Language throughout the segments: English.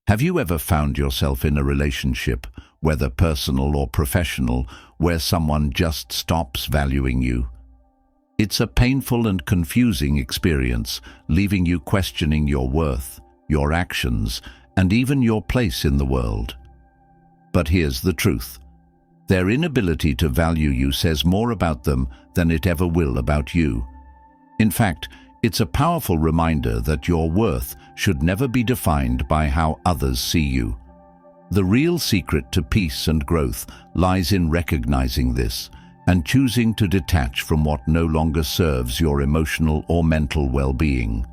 Have you ever found yourself in a relationship, whether personal or professional, where someone just stops valuing you? It's a painful and confusing experience, leaving you questioning your worth, your actions, and even your place in the world. But here's the truth. Their inability to value you says more about them than it ever will about you. In fact, it's a powerful reminder that your worth should never be defined by how others see you. The real secret to peace and growth lies in recognizing this and choosing to detach from what no longer serves your emotional or mental well-being.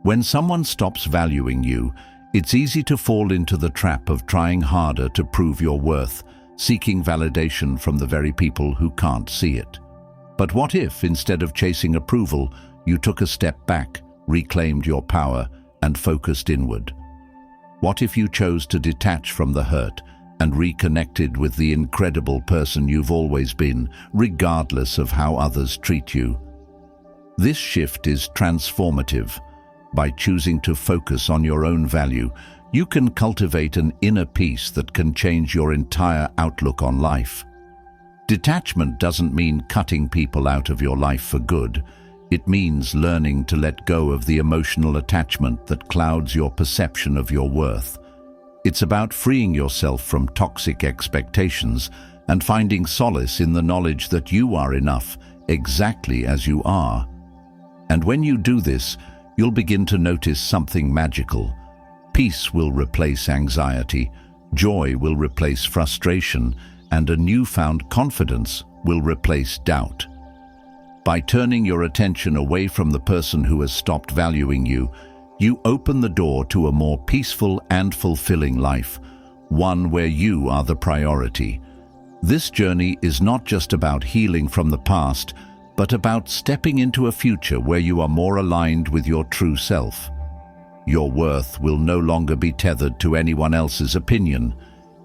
When someone stops valuing you, it's easy to fall into the trap of trying harder to prove your worth, seeking validation from the very people who can't see it. But what if, instead of chasing approval, you took a step back, reclaimed your power, and focused inward? What if you chose to detach from the hurt and reconnected with the incredible person you've always been, regardless of how others treat you? This shift is transformative. By choosing to focus on your own value, you can cultivate an inner peace that can change your entire outlook on life. Detachment doesn't mean cutting people out of your life for good. It means learning to let go of the emotional attachment that clouds your perception of your worth. It's about freeing yourself from toxic expectations and finding solace in the knowledge that you are enough, exactly as you are. And when you do this, you'll begin to notice something magical. Peace will replace anxiety, joy will replace frustration, and a newfound confidence will replace doubt. By turning your attention away from the person who has stopped valuing you, you open the door to a more peaceful and fulfilling life, one where you are the priority. This journey is not just about healing from the past, but about stepping into a future where you are more aligned with your true self. Your worth will no longer be tethered to anyone else's opinion.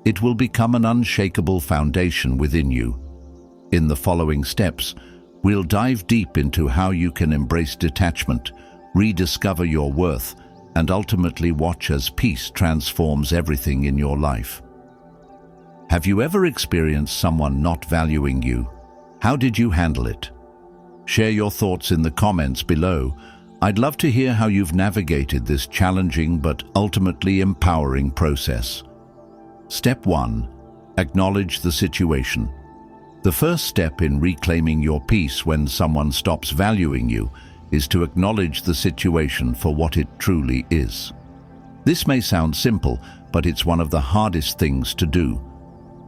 It will become an unshakable foundation within you. In the following steps, we'll dive deep into how you can embrace detachment, rediscover your worth, and ultimately watch as peace transforms everything in your life. Have you ever experienced someone not valuing you? How did you handle it? Share your thoughts in the comments below. I'd love to hear how you've navigated this challenging but ultimately empowering process. Step 1. Acknowledge the situation. The first step in reclaiming your peace when someone stops valuing you is to acknowledge the situation for what it truly is. This may sound simple, but it's one of the hardest things to do.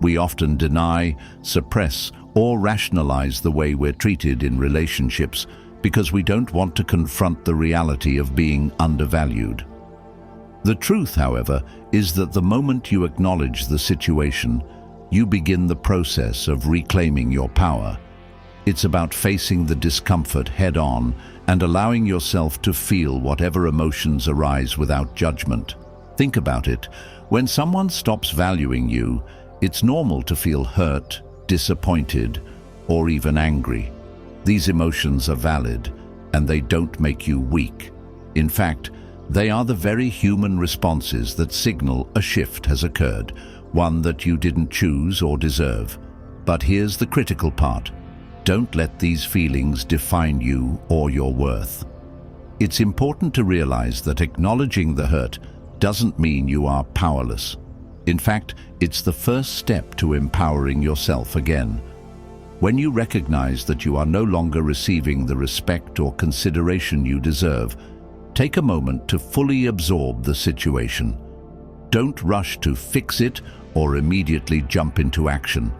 We often deny, suppress, or rationalize the way we're treated in relationships because we don't want to confront the reality of being undervalued. The truth, however, is that the moment you acknowledge the situation, you begin the process of reclaiming your power. It's about facing the discomfort head-on and allowing yourself to feel whatever emotions arise without judgment. Think about it. When someone stops valuing you, it's normal to feel hurt, disappointed, or even angry. These emotions are valid, and they don't make you weak. In fact, they are the very human responses that signal a shift has occurred, one that you didn't choose or deserve. But here's the critical part. Don't let these feelings define you or your worth. It's important to realize that acknowledging the hurt doesn't mean you are powerless. In fact, it's the first step to empowering yourself again. When you recognize that you are no longer receiving the respect or consideration you deserve, take a moment to fully absorb the situation. Don't rush to fix it or immediately jump into action.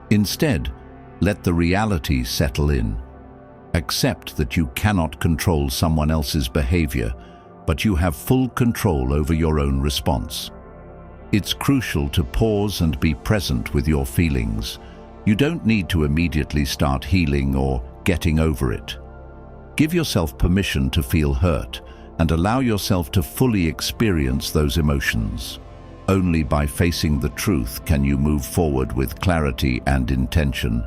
Instead, let the reality settle in. Accept that you cannot control someone else's behavior, but you have full control over your own response. It's crucial to pause and be present with your feelings. You don't need to immediately start healing or getting over it. Give yourself permission to feel hurt and allow yourself to fully experience those emotions. Only by facing the truth can you move forward with clarity and intention.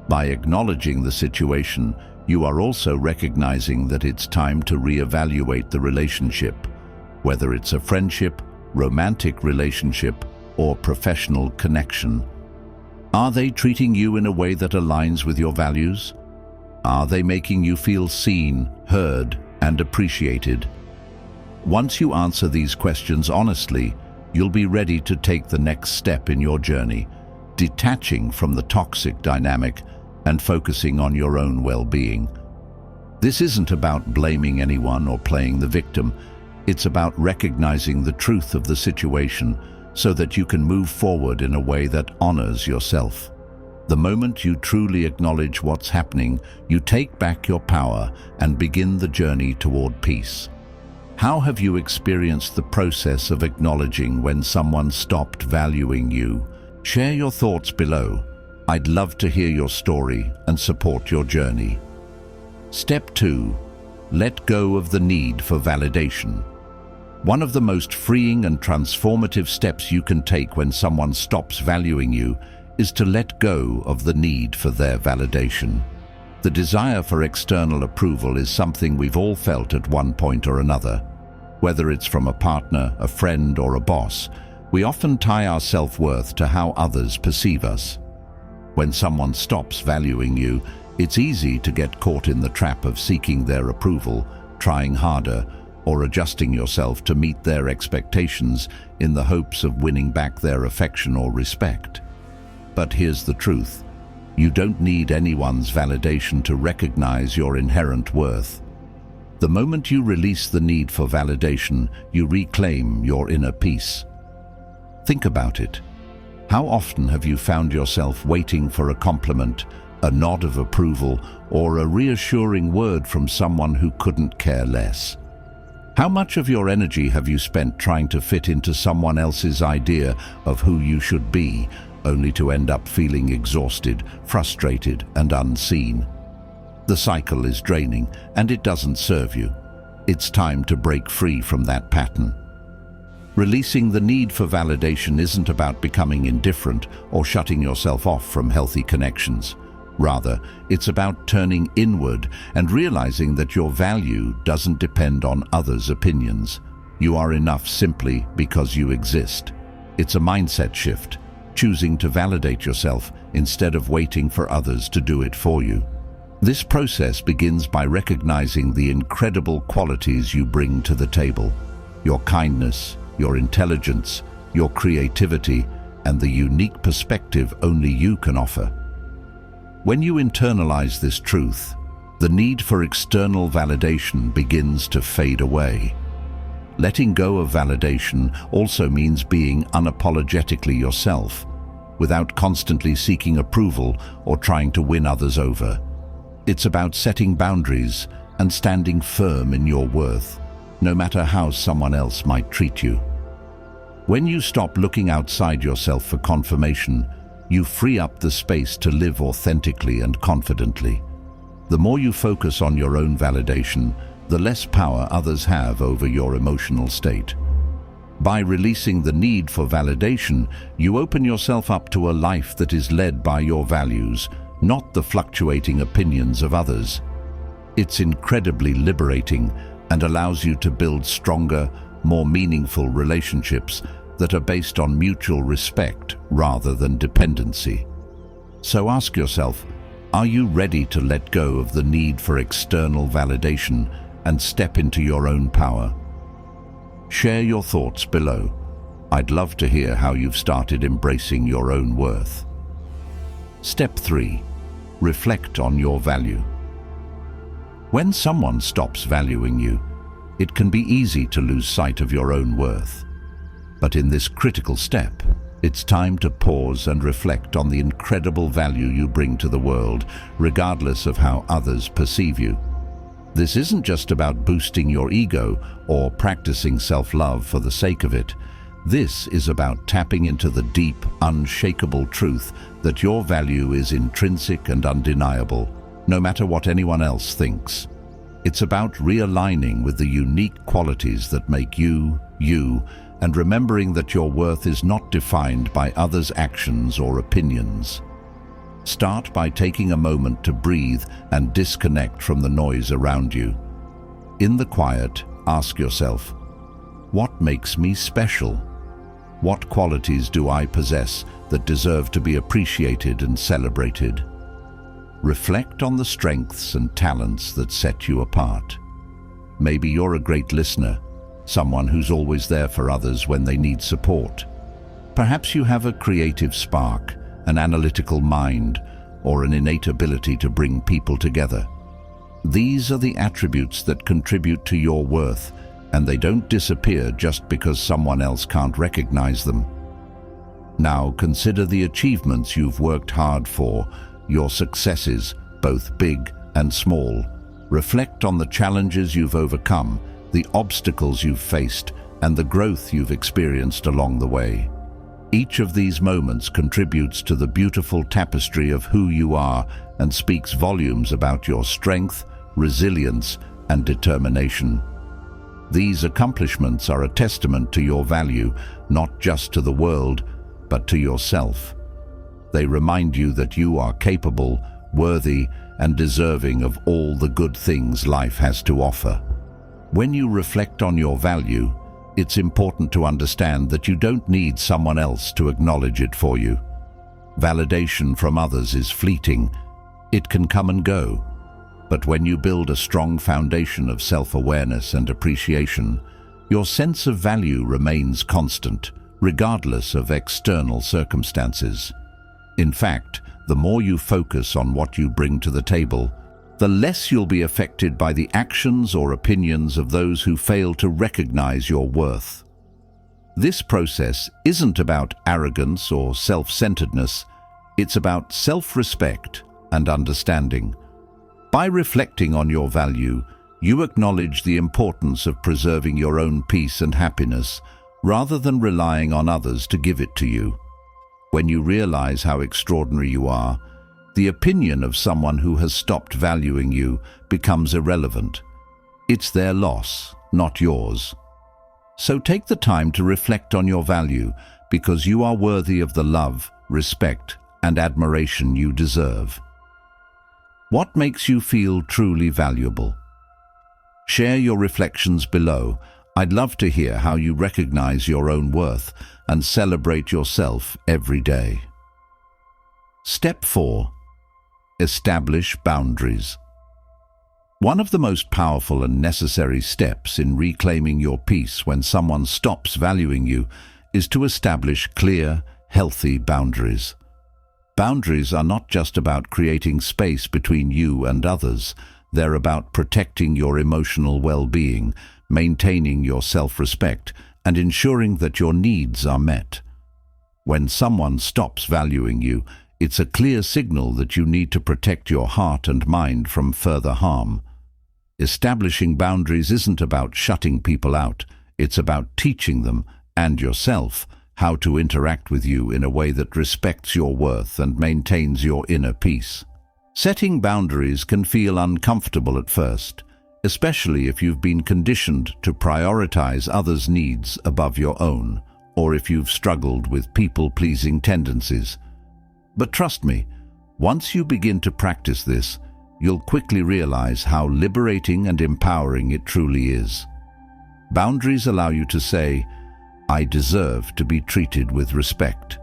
By acknowledging the situation, you are also recognizing that it's time to reevaluate the relationship, whether it's a friendship, romantic relationship, or professional connection? Are they treating you in a way that aligns with your values? Are they making you feel seen, heard, and appreciated? Once you answer these questions honestly, you'll be ready to take the next step in your journey, detaching from the toxic dynamic and focusing on your own well-being. This isn't about blaming anyone or playing the victim. It's about recognizing the truth of the situation so that you can move forward in a way that honors yourself. The moment you truly acknowledge what's happening, you take back your power and begin the journey toward peace. How have you experienced the process of acknowledging when someone stopped valuing you? Share your thoughts below. I'd love to hear your story and support your journey. Step 2. Let go of the need for validation. One of the most freeing and transformative steps you can take when someone stops valuing you is to let go of the need for their validation. The desire for external approval is something we've all felt at one point or another. Whether it's from a partner, a friend, or a boss, we often tie our self-worth to how others perceive us. When someone stops valuing you, it's easy to get caught in the trap of seeking their approval, trying harder, or adjusting yourself to meet their expectations in the hopes of winning back their affection or respect. But here's the truth. You don't need anyone's validation to recognize your inherent worth. The moment you release the need for validation, you reclaim your inner peace. Think about it. How often have you found yourself waiting for a compliment, a nod of approval, or a reassuring word from someone who couldn't care less? How much of your energy have you spent trying to fit into someone else's idea of who you should be, only to end up feeling exhausted, frustrated, and unseen? The cycle is draining, and it doesn't serve you. It's time to break free from that pattern. Releasing the need for validation isn't about becoming indifferent or shutting yourself off from healthy connections. Rather, it's about turning inward and realizing that your value doesn't depend on others' opinions. You are enough simply because you exist. It's a mindset shift, choosing to validate yourself instead of waiting for others to do it for you. This process begins by recognizing the incredible qualities you bring to the table: your kindness, your intelligence, your creativity, and the unique perspective only you can offer. When you internalize this truth, the need for external validation begins to fade away. Letting go of validation also means being unapologetically yourself, without constantly seeking approval or trying to win others over. It's about setting boundaries and standing firm in your worth, no matter how someone else might treat you. When you stop looking outside yourself for confirmation, you free up the space to live authentically and confidently. The more you focus on your own validation, the less power others have over your emotional state. By releasing the need for validation, you open yourself up to a life that is led by your values, not the fluctuating opinions of others. It's incredibly liberating and allows you to build stronger, more meaningful relationships that are based on mutual respect rather than dependency. So ask yourself, are you ready to let go of the need for external validation and step into your own power? Share your thoughts below. I'd love to hear how you've started embracing your own worth. Step 3. Reflect on your value. When someone stops valuing you, it can be easy to lose sight of your own worth. But in this critical step, it's time to pause and reflect on the incredible value you bring to the world, regardless of how others perceive you. This isn't just about boosting your ego or practicing self-love for the sake of it. This is about tapping into the deep, unshakable truth that your value is intrinsic and undeniable, no matter what anyone else thinks. It's about realigning with the unique qualities that make you, you, and remembering that your worth is not defined by others' actions or opinions. Start by taking a moment to breathe and disconnect from the noise around you. In the quiet, ask yourself, What makes me special? What qualities do I possess that deserve to be appreciated and celebrated? Reflect on the strengths and talents that set you apart. Maybe you're a great listener, someone who's always there for others when they need support. Perhaps you have a creative spark, an analytical mind, or an innate ability to bring people together. These are the attributes that contribute to your worth, and they don't disappear just because someone else can't recognize them. Now consider the achievements you've worked hard for, your successes, both big and small. Reflect on the challenges you've overcome, the obstacles you've faced, and the growth you've experienced along the way. Each of these moments contributes to the beautiful tapestry of who you are and speaks volumes about your strength, resilience, and determination. These accomplishments are a testament to your value, not just to the world, but to yourself. They remind you that you are capable, worthy, and deserving of all the good things life has to offer. When you reflect on your value, it's important to understand that you don't need someone else to acknowledge it for you. Validation from others is fleeting. It can come and go. But when you build a strong foundation of self-awareness and appreciation, your sense of value remains constant, regardless of external circumstances. In fact, the more you focus on what you bring to the table, the less you'll be affected by the actions or opinions of those who fail to recognize your worth. This process isn't about arrogance or self-centeredness, it's about self-respect and understanding. By reflecting on your value, you acknowledge the importance of preserving your own peace and happiness, rather than relying on others to give it to you. When you realize how extraordinary you are, the opinion of someone who has stopped valuing you becomes irrelevant. It's their loss, not yours. So take the time to reflect on your value, because you are worthy of the love, respect, and admiration you deserve. What makes you feel truly valuable? Share your reflections below. I'd love to hear how you recognize your own worth and celebrate yourself every day. Step 4. Establish boundaries. One of the most powerful and necessary steps in reclaiming your peace when someone stops valuing you is to establish clear, healthy boundaries. Boundaries are not just about creating space between you and others. They're about protecting your emotional well-being, maintaining your self-respect, and ensuring that your needs are met. When someone stops valuing you, it's a clear signal that you need to protect your heart and mind from further harm. Establishing boundaries isn't about shutting people out. It's about teaching them, and yourself, how to interact with you in a way that respects your worth and maintains your inner peace. Setting boundaries can feel uncomfortable at first, especially if you've been conditioned to prioritize others' needs above your own, or if you've struggled with people-pleasing tendencies. But trust me, once you begin to practice this, you'll quickly realize how liberating and empowering it truly is. Boundaries allow you to say, "I deserve to be treated with respect,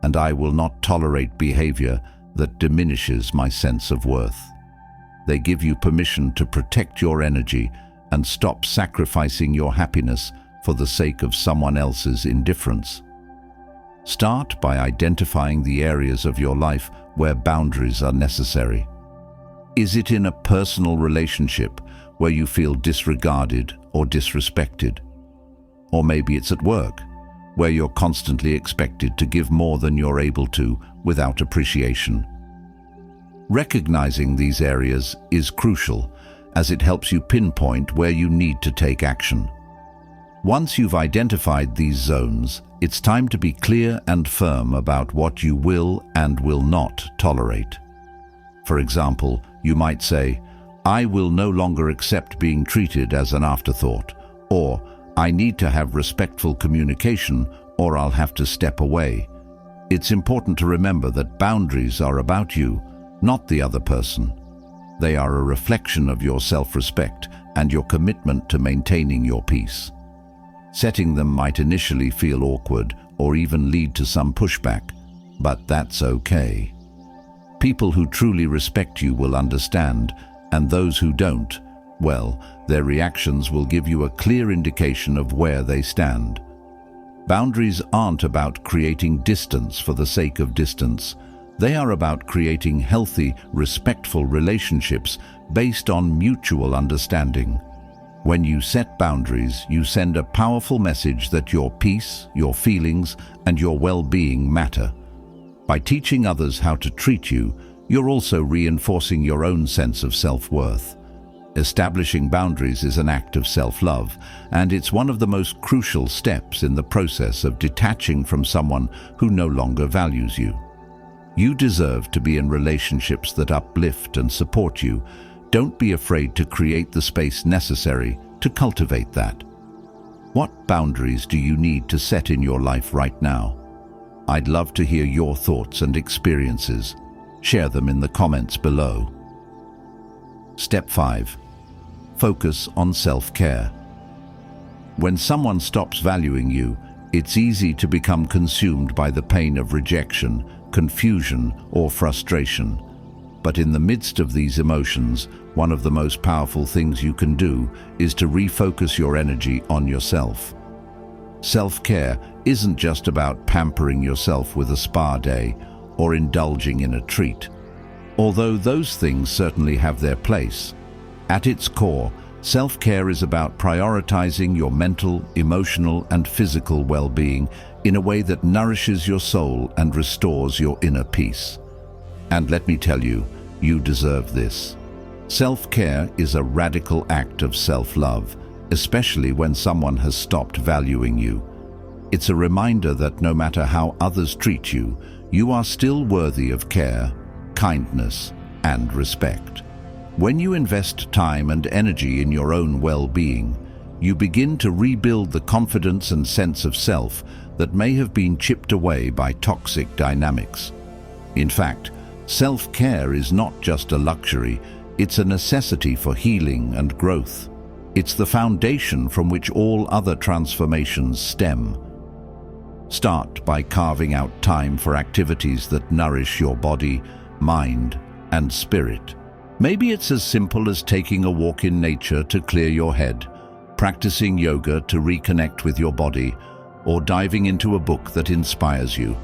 and I will not tolerate behavior that diminishes my sense of worth." They give you permission to protect your energy and stop sacrificing your happiness for the sake of someone else's indifference. Start by identifying the areas of your life where boundaries are necessary. Is it in a personal relationship where you feel disregarded or disrespected? Or maybe it's at work, where you're constantly expected to give more than you're able to without appreciation. Recognizing these areas is crucial, as it helps you pinpoint where you need to take action. Once you've identified these zones, it's time to be clear and firm about what you will and will not tolerate. For example, you might say, "I will no longer accept being treated as an afterthought," or "I need to have respectful communication or I'll have to step away." It's important to remember that boundaries are about you, not the other person. They are a reflection of your self-respect and your commitment to maintaining your peace. Setting them might initially feel awkward or even lead to some pushback, but that's okay. People who truly respect you will understand, and those who don't, well, their reactions will give you a clear indication of where they stand. Boundaries aren't about creating distance for the sake of distance. They are about creating healthy, respectful relationships based on mutual understanding. When you set boundaries, you send a powerful message that your peace, your feelings, and your well-being matter. By teaching others how to treat you, you're also reinforcing your own sense of self-worth. Establishing boundaries is an act of self-love, and it's one of the most crucial steps in the process of detaching from someone who no longer values you. You deserve to be in relationships that uplift and support you. Don't be afraid to create the space necessary to cultivate that. What boundaries do you need to set in your life right now? I'd love to hear your thoughts and experiences. Share them in the comments below. Step 5. Focus on self-care. When someone stops valuing you, it's easy to become consumed by the pain of rejection, confusion, or frustration. But in the midst of these emotions, one of the most powerful things you can do is to refocus your energy on yourself. Self-care isn't just about pampering yourself with a spa day or indulging in a treat. Although those things certainly have their place, at its core, self-care is about prioritizing your mental, emotional, and physical well-being in a way that nourishes your soul and restores your inner peace. And let me tell you, you deserve this. Self-care is a radical act of self-love, especially when someone has stopped valuing you. It's a reminder that no matter how others treat you, you are still worthy of care, kindness, and respect. When you invest time and energy in your own well-being, you begin to rebuild the confidence and sense of self that may have been chipped away by toxic dynamics. In fact, self-care is not just a luxury, it's a necessity for healing and growth. It's the foundation from which all other transformations stem. Start by carving out time for activities that nourish your body, mind, and spirit. Maybe it's as simple as taking a walk in nature to clear your head, practicing yoga to reconnect with your body, or diving into a book that inspires you.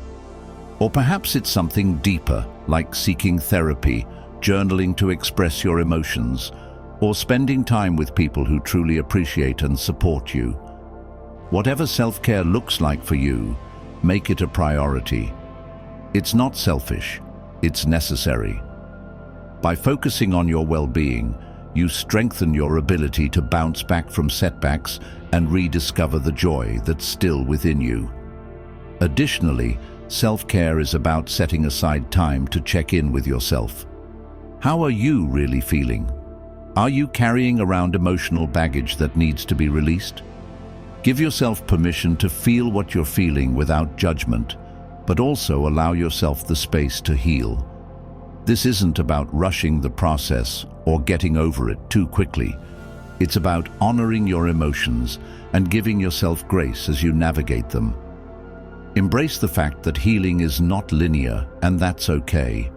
Or perhaps it's something deeper, like seeking therapy, journaling to express your emotions, or spending time with people who truly appreciate and support you. Whatever self-care looks like for you, make it a priority. It's not selfish, it's necessary. By focusing on your well-being, you strengthen your ability to bounce back from setbacks and rediscover the joy that's still within you. Additionally, self-care is about setting aside time to check in with yourself. How are you really feeling? Are you carrying around emotional baggage that needs to be released? Give yourself permission to feel what you're feeling without judgment, but also allow yourself the space to heal. This isn't about rushing the process or getting over it too quickly. It's about honoring your emotions and giving yourself grace as you navigate them. Embrace the fact that healing is not linear, and that's okay.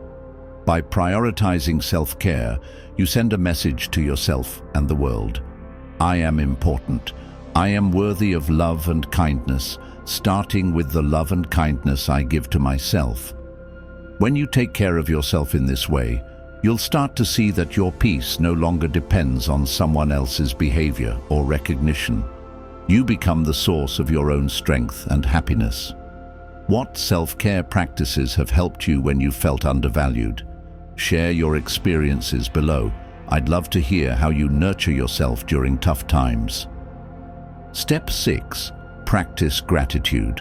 By prioritizing self-care, you send a message to yourself and the world. I am important. I am worthy of love and kindness, starting with the love and kindness I give to myself. When you take care of yourself in this way, you'll start to see that your peace no longer depends on someone else's behavior or recognition. You become the source of your own strength and happiness. What self-care practices have helped you when you felt undervalued? Share your experiences below. I'd love to hear how you nurture yourself during tough times. Step 6. Practice gratitude.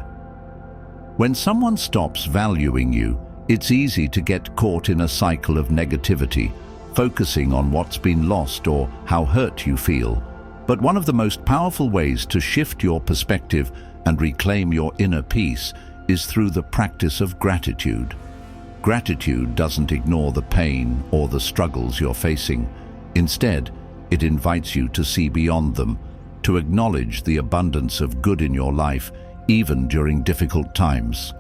When someone stops valuing you, it's easy to get caught in a cycle of negativity, focusing on what's been lost or how hurt you feel. But one of the most powerful ways to shift your perspective and reclaim your inner peace is through the practice of gratitude. Gratitude doesn't ignore the pain or the struggles you're facing. Instead, it invites you to see beyond them, to acknowledge the abundance of good in your life, even during difficult times.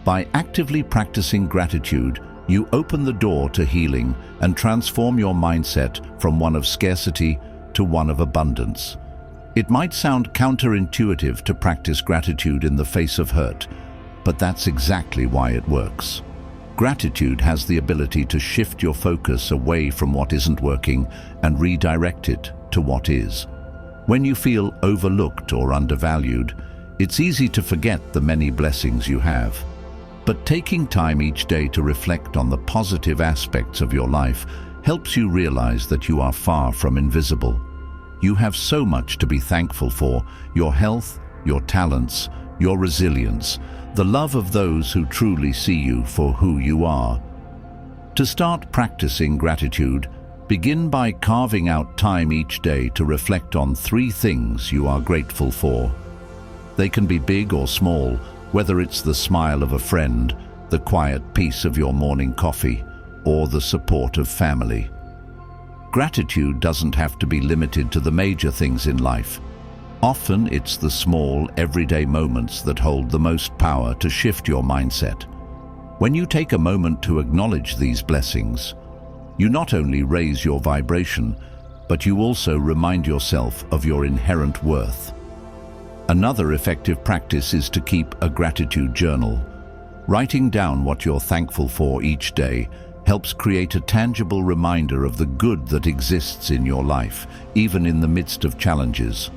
By actively practicing gratitude, you open the door to healing and transform your mindset from one of scarcity to one of abundance. It might sound counterintuitive to practice gratitude in the face of hurt, but that's exactly why it works. Gratitude has the ability to shift your focus away from what isn't working and redirect it to what is. When you feel overlooked or undervalued, it's easy to forget the many blessings you have. But taking time each day to reflect on the positive aspects of your life helps you realize that you are far from invisible. You have so much to be thankful for: your health, your talents, your resilience, the love of those who truly see you for who you are. To start practicing gratitude, begin by carving out time each day to reflect on 3 things you are grateful for. They can be big or small, whether it's the smile of a friend, the quiet peace of your morning coffee, or the support of family. Gratitude doesn't have to be limited to the major things in life. Often it's the small, everyday moments that hold the most power to shift your mindset. When you take a moment to acknowledge these blessings, you not only raise your vibration, but you also remind yourself of your inherent worth. Another effective practice is to keep a gratitude journal. Writing down what you're thankful for each day helps create a tangible reminder of the good that exists in your life, even in the midst of challenges.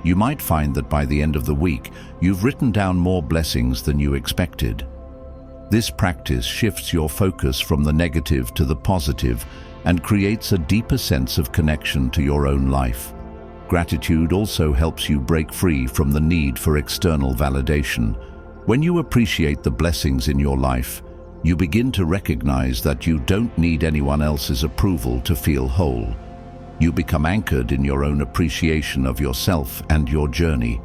You might find that by the end of the week, you've written down more blessings than you expected. This practice shifts your focus from the negative to the positive and creates a deeper sense of connection to your own life. Gratitude also helps you break free from the need for external validation. When you appreciate the blessings in your life, you begin to recognize that you don't need anyone else's approval to feel whole. You become anchored in your own appreciation of yourself and your journey.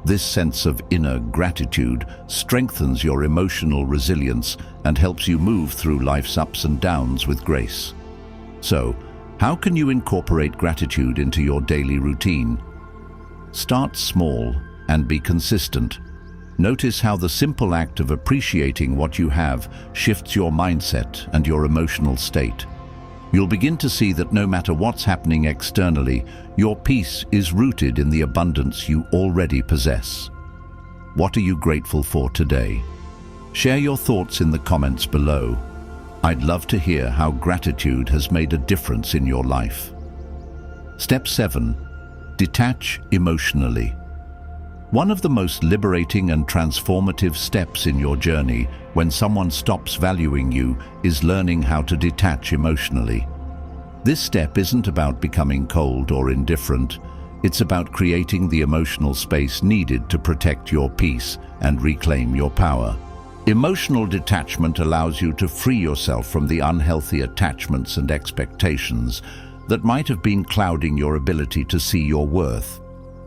This sense of inner gratitude strengthens your emotional resilience and helps you move through life's ups and downs with grace. So, how can you incorporate gratitude into your daily routine? Start small and be consistent. Notice how the simple act of appreciating what you have shifts your mindset and your emotional state. You'll begin to see that no matter what's happening externally, your peace is rooted in the abundance you already possess. What are you grateful for today? Share your thoughts in the comments below. I'd love to hear how gratitude has made a difference in your life. Step 7. Detach emotionally. One of the most liberating and transformative steps in your journey when someone stops valuing you is learning how to detach emotionally. This step isn't about becoming cold or indifferent. It's about creating the emotional space needed to protect your peace and reclaim your power. Emotional detachment allows you to free yourself from the unhealthy attachments and expectations that might have been clouding your ability to see your worth.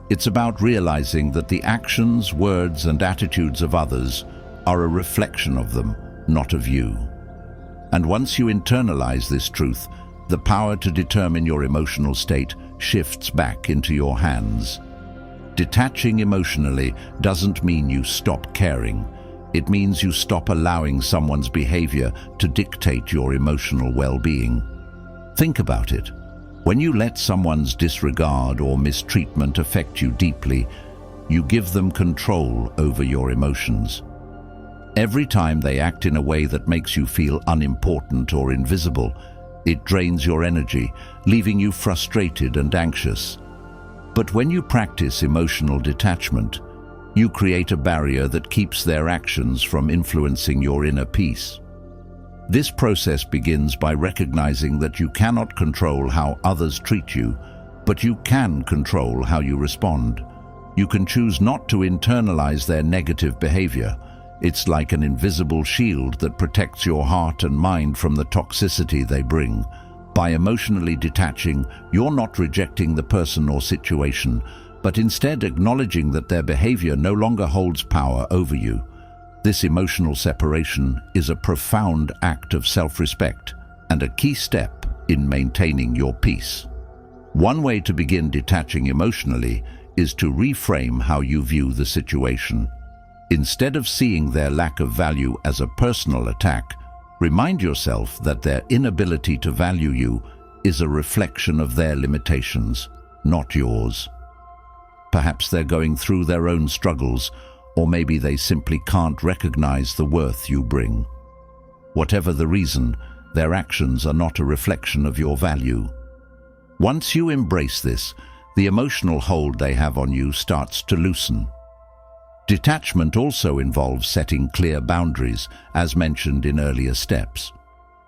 It's about realizing that the actions, words, and attitudes of others are a reflection of them, not of you. And once you internalize this truth, the power to determine your emotional state shifts back into your hands. Detaching emotionally doesn't mean you stop caring. It means you stop allowing someone's behavior to dictate your emotional well-being. Think about it. When you let someone's disregard or mistreatment affect you deeply, you give them control over your emotions. Every time they act in a way that makes you feel unimportant or invisible, it drains your energy, leaving you frustrated and anxious. But when you practice emotional detachment, you create a barrier that keeps their actions from influencing your inner peace. This process begins by recognizing that you cannot control how others treat you, but you can control how you respond. You can choose not to internalize their negative behavior. It's like an invisible shield that protects your heart and mind from the toxicity they bring. By emotionally detaching, you're not rejecting the person or situation, but instead acknowledging that their behavior no longer holds power over you. This emotional separation is a profound act of self-respect and a key step in maintaining your peace. One way to begin detaching emotionally is to reframe how you view the situation. Instead of seeing their lack of value as a personal attack, remind yourself that their inability to value you is a reflection of their limitations, not yours. Perhaps they're going through their own struggles, or maybe they simply can't recognize the worth you bring. Whatever the reason, their actions are not a reflection of your value. Once you embrace this, the emotional hold they have on you starts to loosen. Detachment also involves setting clear boundaries, as mentioned in earlier steps.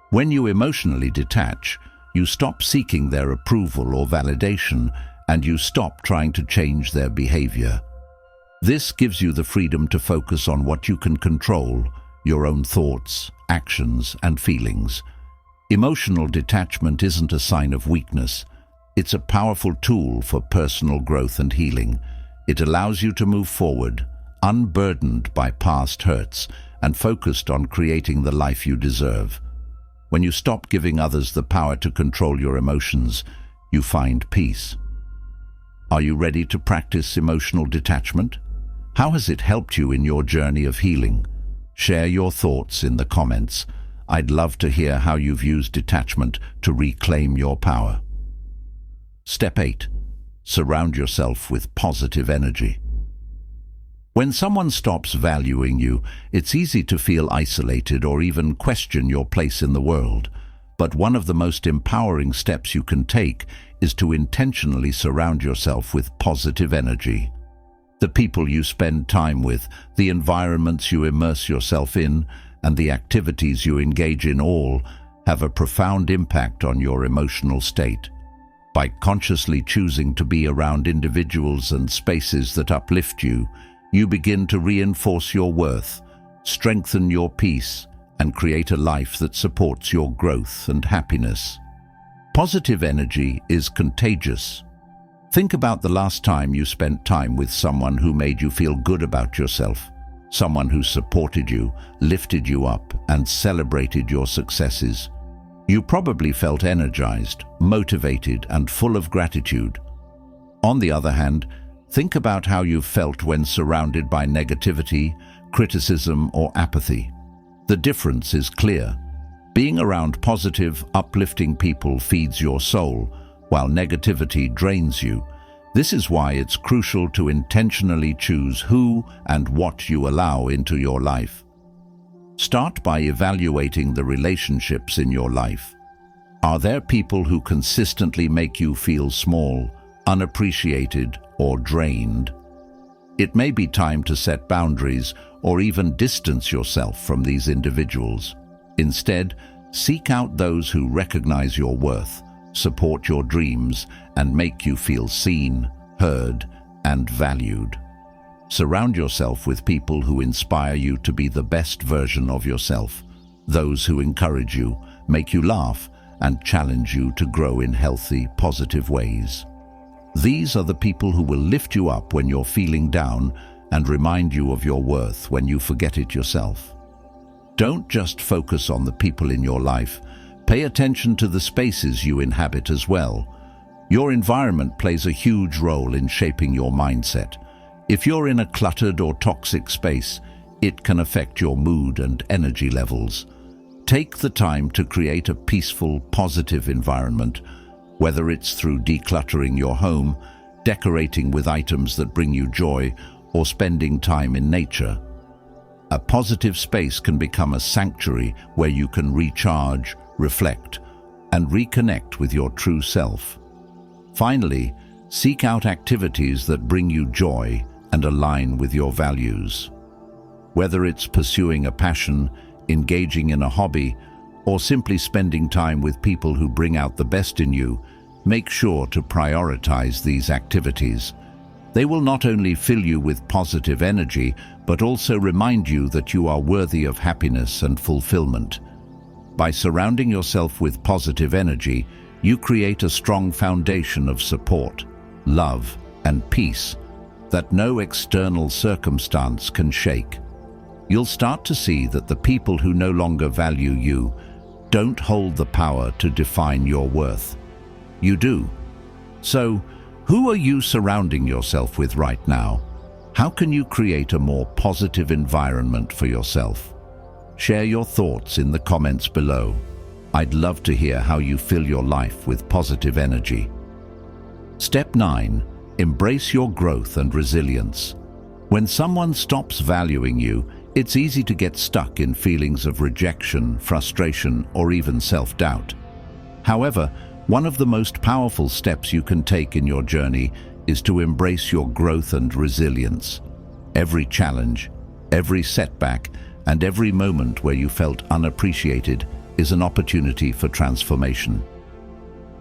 When you emotionally detach, you stop seeking their approval or validation, and you stop trying to change their behavior. This gives you the freedom to focus on what you can control, your own thoughts, actions, and feelings. Emotional detachment isn't a sign of weakness. It's a powerful tool for personal growth and healing. It allows you to move forward, unburdened by past hurts, and focused on creating the life you deserve. When you stop giving others the power to control your emotions, you find peace. Are you ready to practice emotional detachment? How has it helped you in your journey of healing? Share your thoughts in the comments. I'd love to hear how you've used detachment to reclaim your power. Step 8. Surround yourself with positive energy. When someone stops valuing you, it's easy to feel isolated or even question your place in the world. But one of the most empowering steps you can take is to intentionally surround yourself with positive energy. The people you spend time with, the environments you immerse yourself in, and the activities you engage in all have a profound impact on your emotional state. By consciously choosing to be around individuals and spaces that uplift you, you begin to reinforce your worth, strengthen your peace, and create a life that supports your growth and happiness. Positive energy is contagious. Think about the last time you spent time with someone who made you feel good about yourself, someone who supported you, lifted you up, and celebrated your successes. You probably felt energized, motivated, and full of gratitude. On the other hand, think about how you've felt when surrounded by negativity, criticism, or apathy. The difference is clear. Being around positive, uplifting people feeds your soul, while negativity drains you. This is why it's crucial to intentionally choose who and what you allow into your life. Start by evaluating the relationships in your life. Are there people who consistently make you feel small, unappreciated, or drained? It may be time to set boundaries or even distance yourself from these individuals. Instead, seek out those who recognize your worth, support your dreams, and make you feel seen, heard, and valued. Surround yourself with people who inspire you to be the best version of yourself, those who encourage you, make you laugh, and challenge you to grow in healthy, positive ways. These are the people who will lift you up when you're feeling down and remind you of your worth when you forget it yourself. Don't just focus on the people in your life. Pay attention to the spaces you inhabit as well. Your environment plays a huge role in shaping your mindset. If you're in a cluttered or toxic space, it can affect your mood and energy levels. Take the time to create a peaceful, positive environment, whether it's through decluttering your home, decorating with items that bring you joy, or spending time in nature. A positive space can become a sanctuary where you can recharge, reflect, and reconnect with your true self. Finally, seek out activities that bring you joy and align with your values. Whether it's pursuing a passion, engaging in a hobby, or simply spending time with people who bring out the best in you, make sure to prioritize these activities. They will not only fill you with positive energy, but also remind you that you are worthy of happiness and fulfillment. By surrounding yourself with positive energy, you create a strong foundation of support, love, and peace that no external circumstance can shake. You'll start to see that the people who no longer value you don't hold the power to define your worth. You do. So, who are you surrounding yourself with right now? How can you create a more positive environment for yourself? Share your thoughts in the comments below. I'd love to hear how you fill your life with positive energy. Step 9. Embrace your growth and resilience. When someone stops valuing you, it's easy to get stuck in feelings of rejection, frustration, or even self-doubt. However, one of the most powerful steps you can take in your journey is to embrace your growth and resilience. Every challenge, every setback, and every moment where you felt unappreciated is an opportunity for transformation.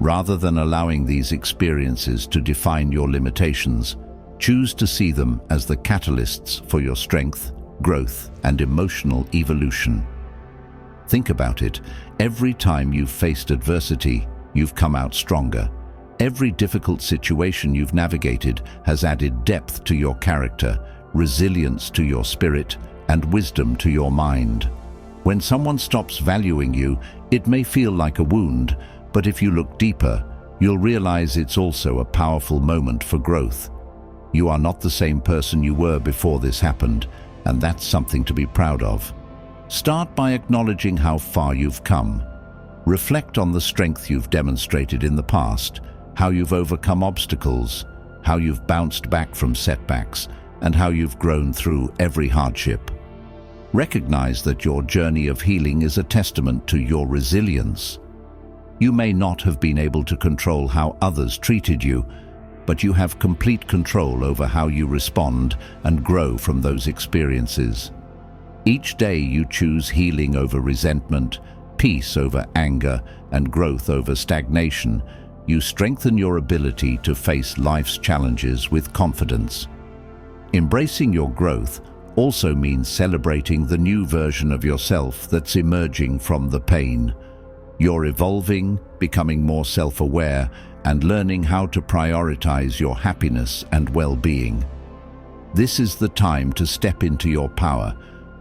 Rather than allowing these experiences to define your limitations, choose to see them as the catalysts for your strength, growth, and emotional evolution. Think about it. Every time you've faced adversity, you've come out stronger. Every difficult situation you've navigated has added depth to your character, resilience to your spirit, and wisdom to your mind. When someone stops valuing you, it may feel like a wound, but if you look deeper, you'll realize it's also a powerful moment for growth. You are not the same person you were before this happened, and that's something to be proud of. Start by acknowledging how far you've come. Reflect on the strength you've demonstrated in the past, how you've overcome obstacles, how you've bounced back from setbacks, and how you've grown through every hardship. Recognize that your journey of healing is a testament to your resilience. You may not have been able to control how others treated you, but you have complete control over how you respond and grow from those experiences. Each day you choose healing over resentment, peace over anger, and growth over stagnation. You strengthen your ability to face life's challenges with confidence. Embracing your growth also means celebrating the new version of yourself that's emerging from the pain. You're evolving, becoming more self-aware, and learning how to prioritize your happiness and well-being. This is the time to step into your power,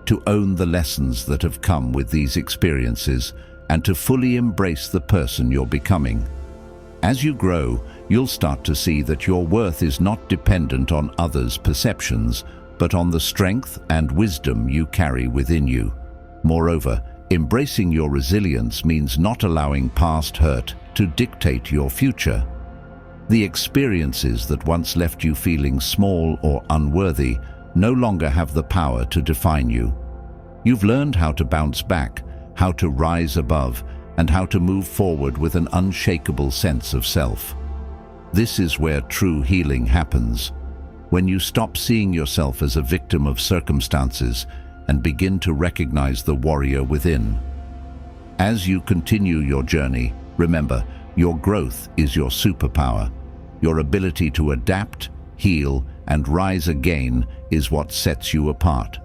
to own the lessons that have come with these experiences, and to fully embrace the person you're becoming. As you grow, you'll start to see that your worth is not dependent on others' perceptions, but on the strength and wisdom you carry within you. Moreover, embracing your resilience means not allowing past hurt to dictate your future. The experiences that once left you feeling small or unworthy no longer have the power to define you. You've learned how to bounce back, how to rise above, and how to move forward with an unshakable sense of self. This is where true healing happens, when you stop seeing yourself as a victim of circumstances and begin to recognize the warrior within. As you continue your journey, remember, your growth is your superpower. Your ability to adapt, heal, and rise again is what sets you apart.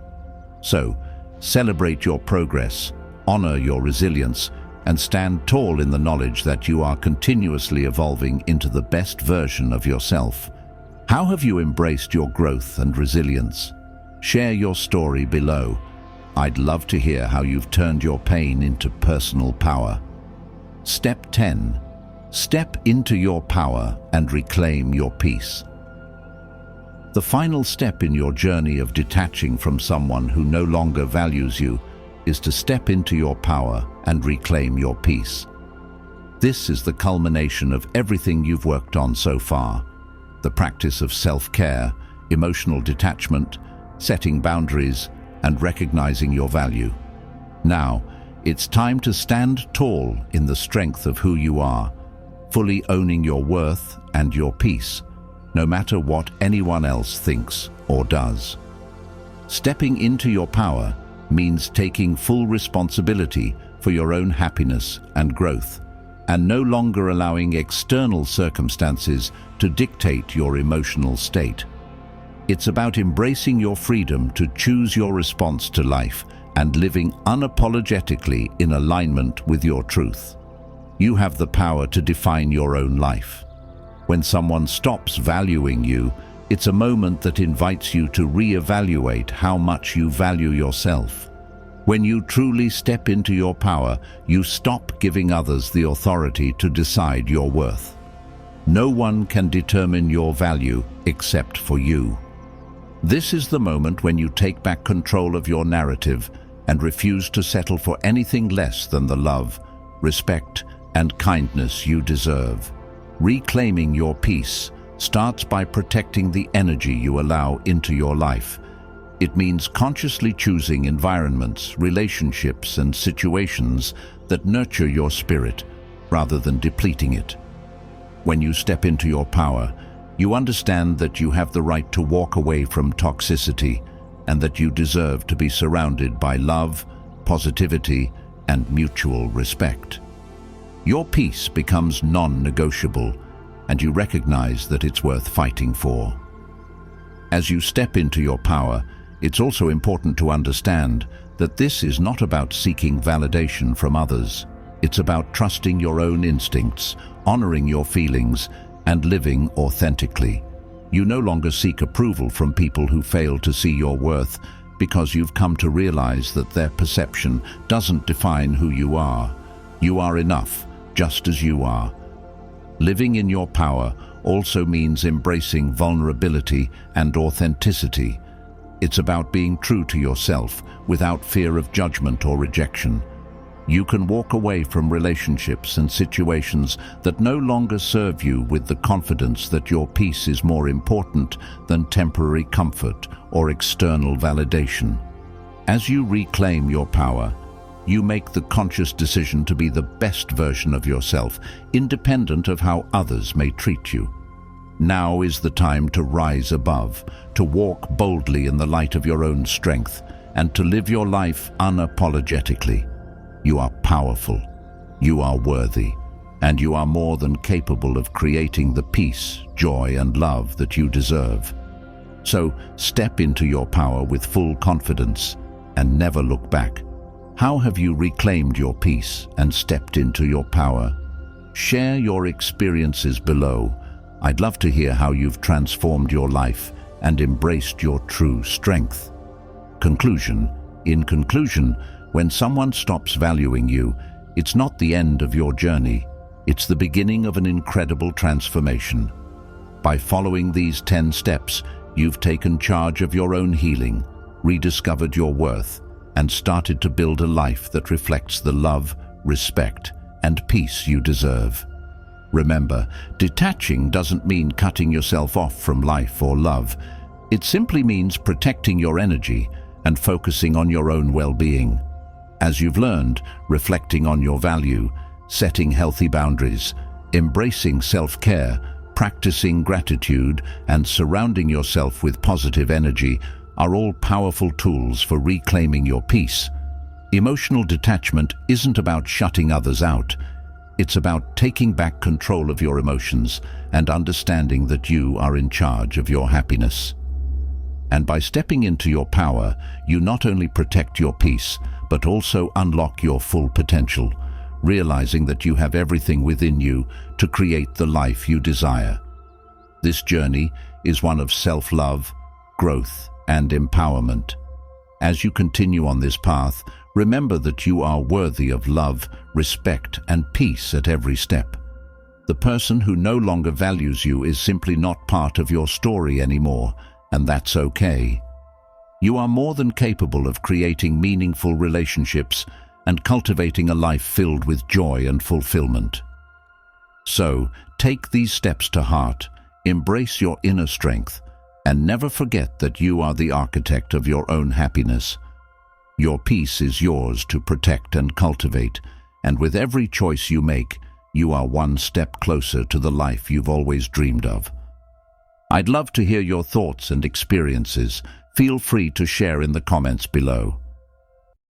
So, celebrate your progress, honor your resilience, and stand tall in the knowledge that you are continuously evolving into the best version of yourself. How have you embraced your growth and resilience? Share your story below. I'd love to hear how you've turned your pain into personal power. Step 10. Step into your power and reclaim your peace. The final step in your journey of detaching from someone who no longer values you is to step into your power and reclaim your peace. This is the culmination of everything you've worked on so far. The practice of self-care, emotional detachment, setting boundaries, and recognizing your value. Now, it's time to stand tall in the strength of who you are, fully owning your worth and your peace, no matter what anyone else thinks or does. Stepping into your power means taking full responsibility for your own happiness and growth, and no longer allowing external circumstances to dictate your emotional state. It's about embracing your freedom to choose your response to life and living unapologetically in alignment with your truth. You have the power to define your own life. When someone stops valuing you, it's a moment that invites you to reevaluate how much you value yourself. When you truly step into your power, you stop giving others the authority to decide your worth. No one can determine your value except for you. This is the moment when you take back control of your narrative and refuse to settle for anything less than the love, respect, and kindness you deserve. Reclaiming your peace starts by protecting the energy you allow into your life. It means consciously choosing environments, relationships, and situations that nurture your spirit rather than depleting it. When you step into your power, you understand that you have the right to walk away from toxicity and that you deserve to be surrounded by love, positivity, and mutual respect. Your peace becomes non-negotiable, and you recognize that it's worth fighting for. As you step into your power, it's also important to understand that this is not about seeking validation from others. It's about trusting your own instincts, honoring your feelings, and living authentically. You no longer seek approval from people who fail to see your worth because you've come to realize that their perception doesn't define who you are. You are enough, just as you are. Living in your power also means embracing vulnerability and authenticity. It's about being true to yourself without fear of judgment or rejection. You can walk away from relationships and situations that no longer serve you with the confidence that your peace is more important than temporary comfort or external validation. As you reclaim your power, you make the conscious decision to be the best version of yourself, independent of how others may treat you. Now is the time to rise above, to walk boldly in the light of your own strength, and to live your life unapologetically. You are powerful, you are worthy, and you are more than capable of creating the peace, joy, and love that you deserve. So step into your power with full confidence and never look back. How have you reclaimed your peace and stepped into your power? Share your experiences below. I'd love to hear how you've transformed your life and embraced your true strength. Conclusion. In conclusion, when someone stops valuing you, it's not the end of your journey. It's the beginning of an incredible transformation. By following these 10 steps, you've taken charge of your own healing, rediscovered your worth, and started to build a life that reflects the love, respect, and peace you deserve. Remember, detaching doesn't mean cutting yourself off from life or love. It simply means protecting your energy and focusing on your own well-being. As you've learned, reflecting on your value, setting healthy boundaries, embracing self-care, practicing gratitude, and surrounding yourself with positive energy are all powerful tools for reclaiming your peace. Emotional detachment isn't about shutting others out. It's about taking back control of your emotions and understanding that you are in charge of your happiness. And by stepping into your power, you not only protect your peace, but also unlock your full potential, realizing that you have everything within you to create the life you desire. This journey is one of self-love, growth, and empowerment. As you continue on this path, remember that you are worthy of love, respect, and peace at every step. The person who no longer values you is simply not part of your story anymore, and that's okay. You are more than capable of creating meaningful relationships and cultivating a life filled with joy and fulfillment. So, take these steps to heart, embrace your inner strength, and never forget that you are the architect of your own happiness. Your peace is yours to protect and cultivate, and with every choice you make, you are one step closer to the life you've always dreamed of. I'd love to hear your thoughts and experiences. Feel free to share in the comments below.